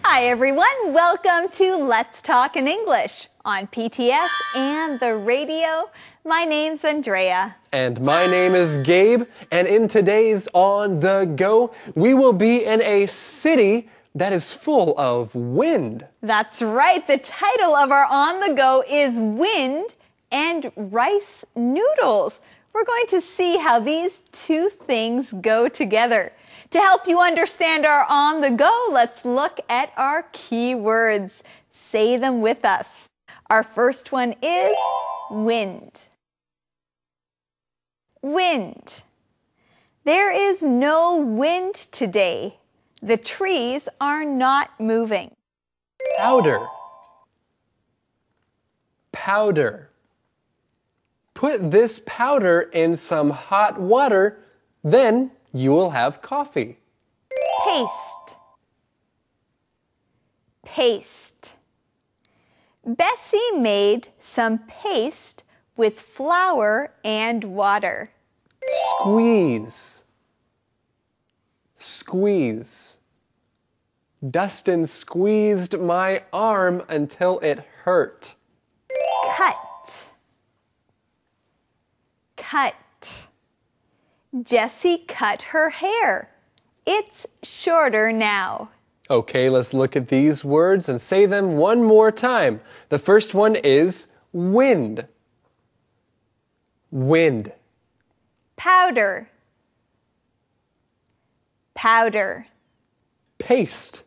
Hi everyone, welcome to Let's Talk in English on PTS and the radio. My name's Andrea. And my name is Gabe, and in today's On the Go, we will be in a city that is full of wind. That's right, the title of our On the Go is Wind and Rice Noodles. We're going to see how these two things go together. To help you understand our On the Go, let's look at our key words. Say them with us. Our first one is wind. Wind. There is no wind today. The trees are not moving. Powder. Powder. Put this powder in some hot water, then you will have coffee. Paste. Paste. Bessie made some paste with flour and water. Squeeze. Squeeze. Dustin squeezed my arm until it hurt. Cut. Cut. Jessie cut her hair. It's shorter now. Okay, let's look at these words and say them one more time. The first one is wind. Wind. Powder. Powder. Paste.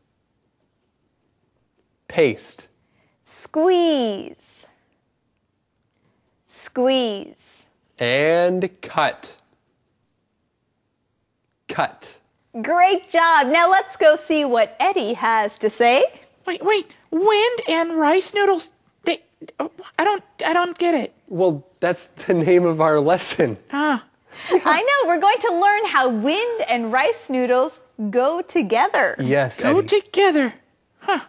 Paste. Squeeze. Squeeze. And cut. Cut. Great job. Now let's go see what Eddie has to say. Wait. Wind and rice noodles. I don't get it. Well, that's the name of our lesson. I know. We're going to learn how wind and rice noodles go together. Yes, Go Eddie. together. Huh.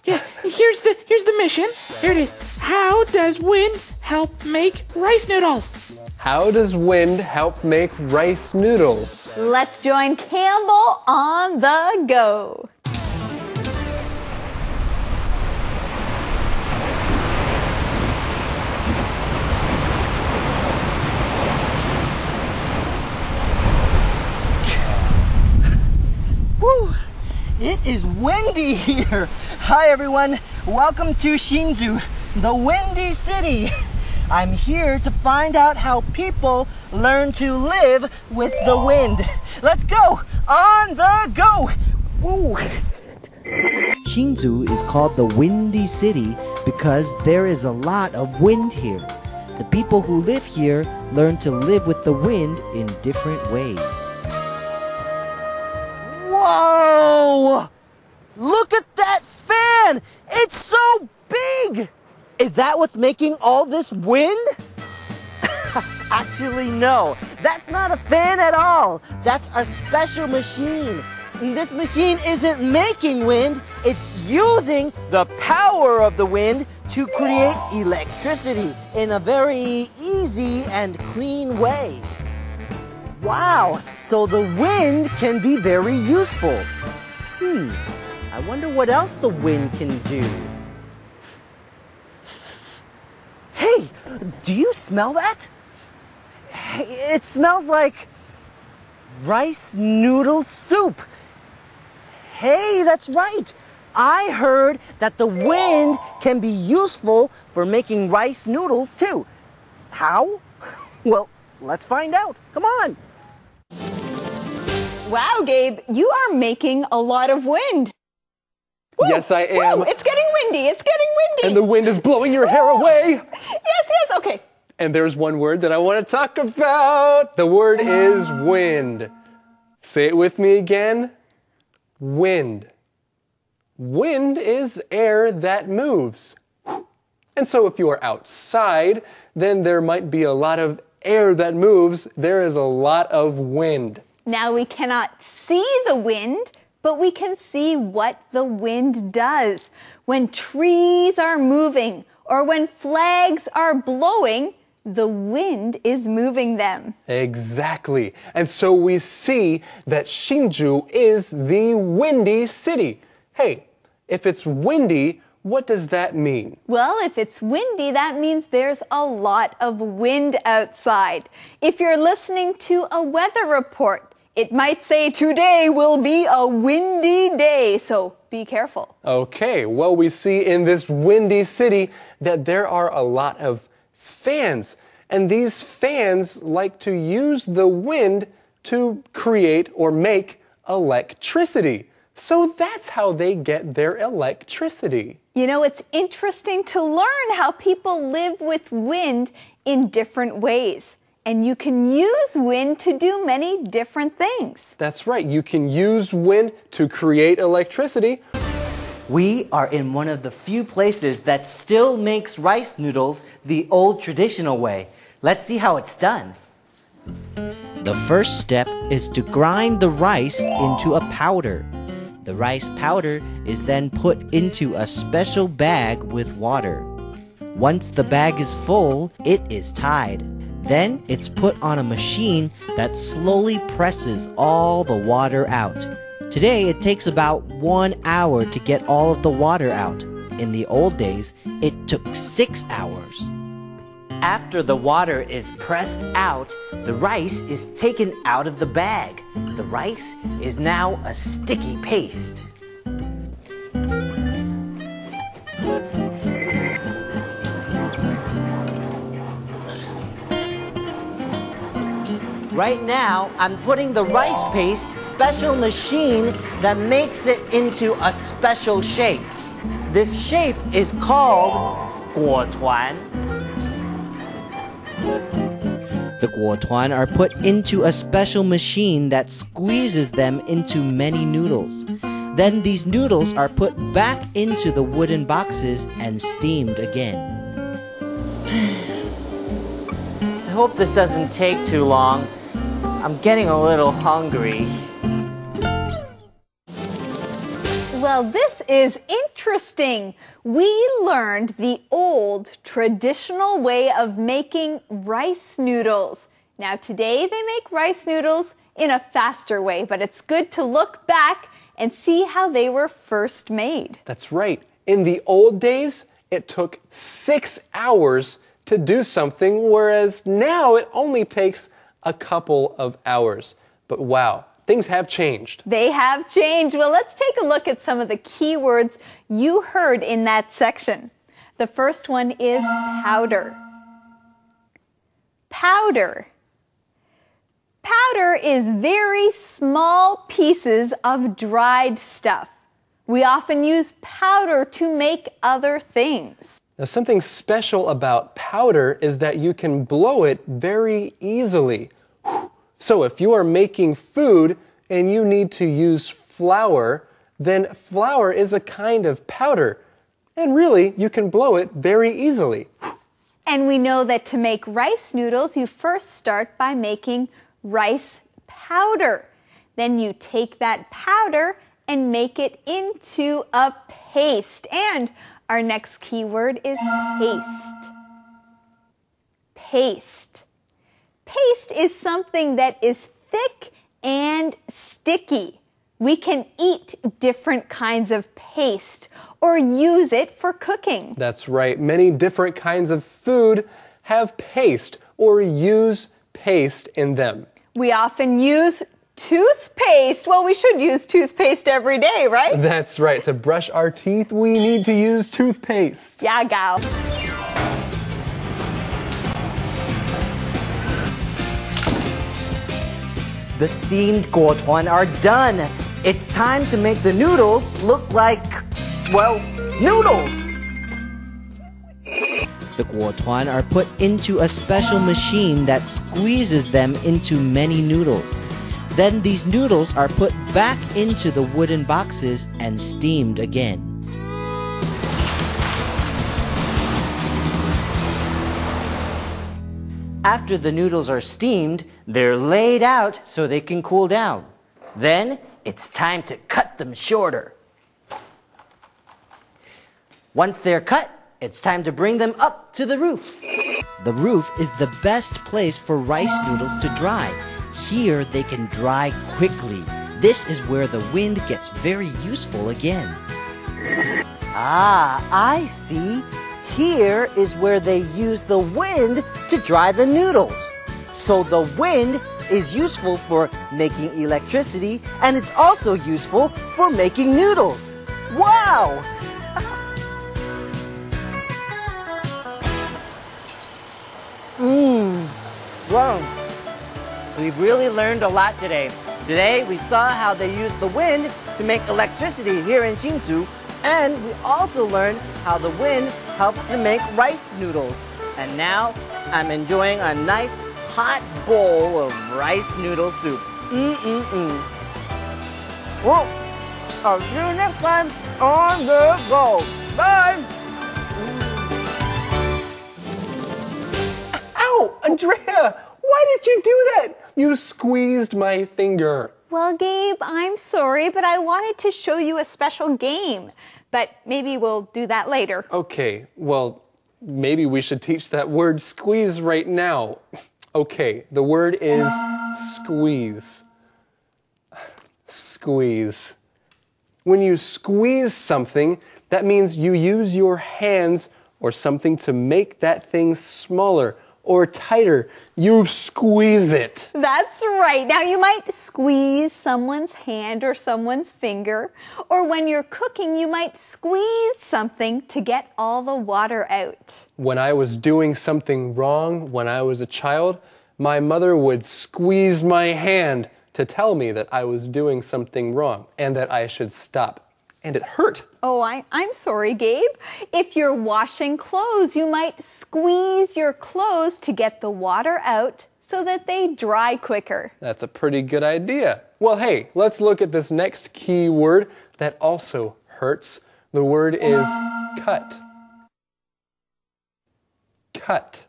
Yeah, here's the mission. Here it is. How does wind help make rice noodles? How does wind help make rice noodles? Let's join Campbell on the go. Whew, it is windy here. Hi everyone, welcome to Hsinchu, the windy city. I'm here to find out how people learn to live with the wind. Let's go, on the go. Woo. Hsinchu is called the Windy City because there is a lot of wind here. The people who live here learn to live with the wind in different ways. Whoa! Look at that fan! It's so big! Is that what's making all this wind? Actually, no. That's not a fan at all. That's a special machine. This machine isn't making wind, it's using the power of the wind to create electricity in a very easy and clean way. Wow, so the wind can be very useful. I wonder what else the wind can do. Hey, do you smell that? It smells like rice noodle soup. Hey, that's right. I heard that the wind can be useful for making rice noodles too. How? Well, let's find out. Come on. Wow, Gabe, you are making a lot of wind. Woo, Yes, I am. Woo, it's getting windy. It's getting windy. And the wind is blowing your hair away. Yes, okay. And there's one word that I want to talk about. The word is wind. Say it with me again. Wind. Wind is air that moves. And so if you are outside, then there might be a lot of air that moves. There is a lot of wind. Now we cannot see the wind, but we can see what the wind does. When trees are moving or when flags are blowing, the wind is moving them. Exactly. And so we see that Hsinchu is the windy city. Hey, If it's windy, what does that mean? Well, if it's windy, that means there's a lot of wind outside. If you're listening to a weather report, it might say today will be a windy day, so be careful. Okay, well, we see in this windy city that there are a lot of fans. And these fans like to use the wind to create or make electricity. So that's how they get their electricity. You know, it's interesting to learn how people live with wind in different ways. And you can use wind to do many different things. That's right, you can use wind to create electricity. We are in one of the few places that still makes rice noodles the old traditional way. Let's see how it's done. The first step is to grind the rice into a powder. The rice powder is then put into a special bag with water. Once the bag is full, it is tied. Then it's put on a machine that slowly presses all the water out. Today, it takes about 1 hour to get all of the water out. In the old days, it took 6 hours. After the water is pressed out, the rice is taken out of the bag. The rice is now a sticky paste. Right now, I'm putting the rice paste in a special machine that makes it into a special shape. This shape is called 果团. The guotuan are put into a special machine that squeezes them into many noodles. Then these noodles are put back into the wooden boxes and steamed again. I hope this doesn't take too long. I'm getting a little hungry. Well, this is interesting. We learned the old traditional way of making rice noodles. Now today they make rice noodles in a faster way, but it's good to look back and see how they were first made. That's right. In the old days, it took 6 hours to do something, whereas now it only takes a couple of hours. But wow, things have changed. They have changed. Well, let's take a look at some of the key words you heard in that section. The first one is powder. Powder. Powder is very small pieces of dried stuff. We often use powder to make other things. Now, something special about powder is that you can blow it very easily. So if you are making food and you need to use flour, then flour is a kind of powder. And really, you can blow it very easily. And we know that to make rice noodles, you first start by making rice powder. Then you take that powder and make it into a paste. And our next key word is paste. Paste. Paste is something that is thick and sticky. We can eat different kinds of paste or use it for cooking. That's right. Many different kinds of food have paste or use paste in them. We often use toothpaste. Well, we should use toothpaste every day, right? That's right. To brush our teeth, we need to use toothpaste. Yeah, gal. The steamed 果团 are done. It's time to make the noodles look like, well, noodles. The guotuan are put into a special machine that squeezes them into many noodles. Then these noodles are put back into the wooden boxes and steamed again. After the noodles are steamed, they're laid out so they can cool down. Then it's time to cut them shorter. Once they're cut, it's time to bring them up to the roof. The roof is the best place for rice noodles to dry. Here they can dry quickly. This is where the wind gets very useful again. Ah, I see. Here is where they use the wind to dry the noodles. So the wind is useful for making electricity, and it's also useful for making noodles. Wow! Wow. We've really learned a lot today. Today, we saw how they use the wind to make electricity here in Hsinchu, and we also learned how the wind helps to make rice noodles. And now, I'm enjoying a nice hot bowl of rice noodle soup. Well, I'll see you next time on The Go. Bye! Ow, Andrea, why did you do that? You squeezed my finger. Well, Gabe, I'm sorry, but I wanted to show you a special game. But maybe we'll do that later. Okay, well, maybe we should teach that word squeeze right now. Okay, the word is squeeze. Squeeze. When you squeeze something, that means you use your hands or something to make that thing smaller or tighter. You squeeze it. That's right. Now you might squeeze someone's hand or someone's finger, or when you're cooking, you might squeeze something to get all the water out. When I was doing something wrong when I was a child, my mother would squeeze my hand to tell me that I was doing something wrong and that I should stop. And it hurt. Oh, I'm sorry, Gabe. If you're washing clothes, you might squeeze your clothes to get the water out so that they dry quicker. That's a pretty good idea. Well, hey, let's look at this next key word that also hurts. The word is cut. Cut.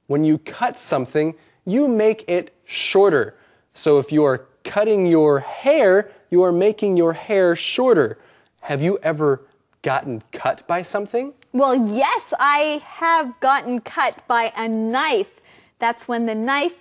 When you cut something, you make it shorter. So if you are cutting your hair, you are making your hair shorter. Have you ever gotten cut by something? Well, yes, I have gotten cut by a knife. That's when the knife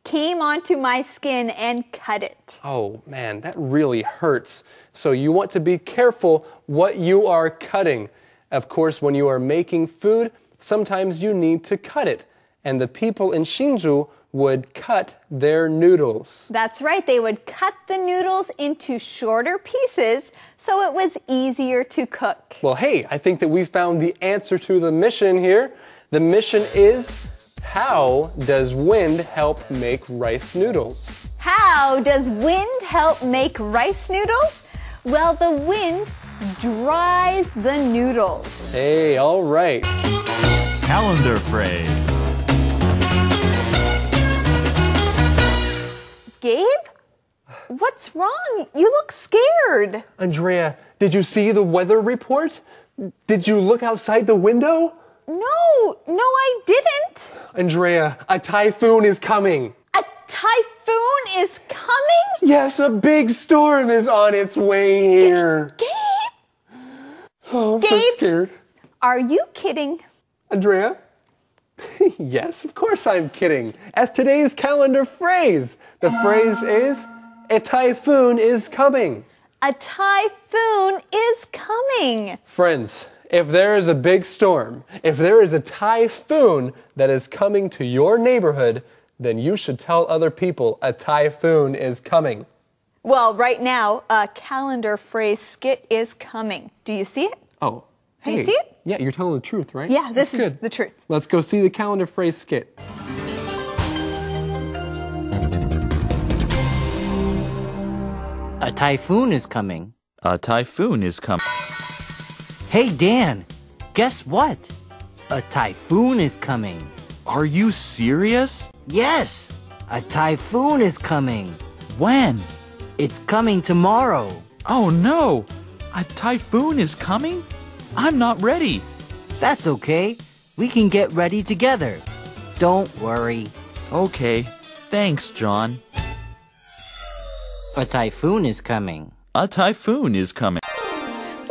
came onto my skin and cut it. Oh man, that really hurts. So you want to be careful what you are cutting. Of course, when you are making food, sometimes you need to cut it. And the people in Hsinchu would cut their noodles. That's right, they would cut the noodles into shorter pieces so it was easier to cook. Well, hey, I think that we found the answer to the mission here. The mission is, how does wind help make rice noodles? How does wind help make rice noodles? Well, the wind dries the noodles. Hey, all right. Calendar phrase. Gabe? What's wrong? You look scared. Andrea, did you see the weather report? Did you look outside the window? No, I didn't. Andrea, a typhoon is coming. A typhoon is coming? Yes, a big storm is on its way here. Gabe? Oh, I'm so Gabe? scared. Are you kidding? Andrea? Yes, of course I'm kidding. As today's calendar phrase, the phrase is, a typhoon is coming. A typhoon is coming. Friends, if there is a big storm, if there is a typhoon that is coming to your neighborhood, then you should tell other people a typhoon is coming. Well, right now, a calendar phrase skit is coming. Do you see it? Oh, Do you hey. see it? Yeah, you're telling the truth, right? Yeah, this That's is good. the truth. Let's go see the calendar phrase skit. A typhoon is coming. A typhoon is coming. Hey, Dan, guess what? A typhoon is coming. Are you serious? Yes, a typhoon is coming. When? It's coming tomorrow. Oh no! A typhoon is coming? I'm not ready. That's okay. We can get ready together. Don't worry. Okay. Thanks, John. A typhoon is coming. A typhoon is coming.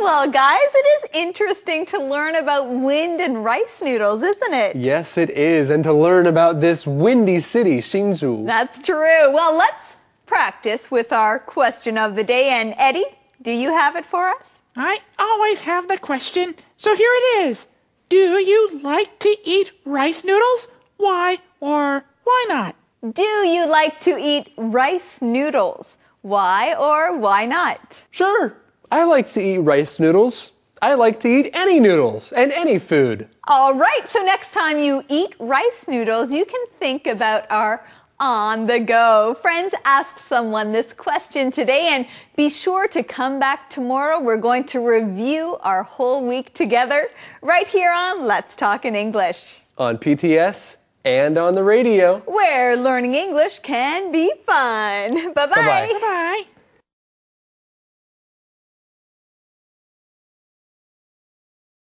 Well, guys, it is interesting to learn about wind and rice noodles, isn't it? Yes, it is. And to learn about this windy city, Hsinchu. That's true. Well, let's practice with our question of the day. And Eddie, do you have it for us? I always have the question, so here it is. Do you like to eat rice noodles? Why or why not? Do you like to eat rice noodles? Why or why not? Sure, I like to eat rice noodles. I like to eat any noodles and any food. All right, so next time you eat rice noodles, you can think about our on the go. Friends, ask someone this question today and be sure to come back tomorrow. We're going to review our whole week together right here on Let's Talk in English. On PTS and on the radio. Where learning English can be fun. Bye-bye. Bye-bye. Bye-bye.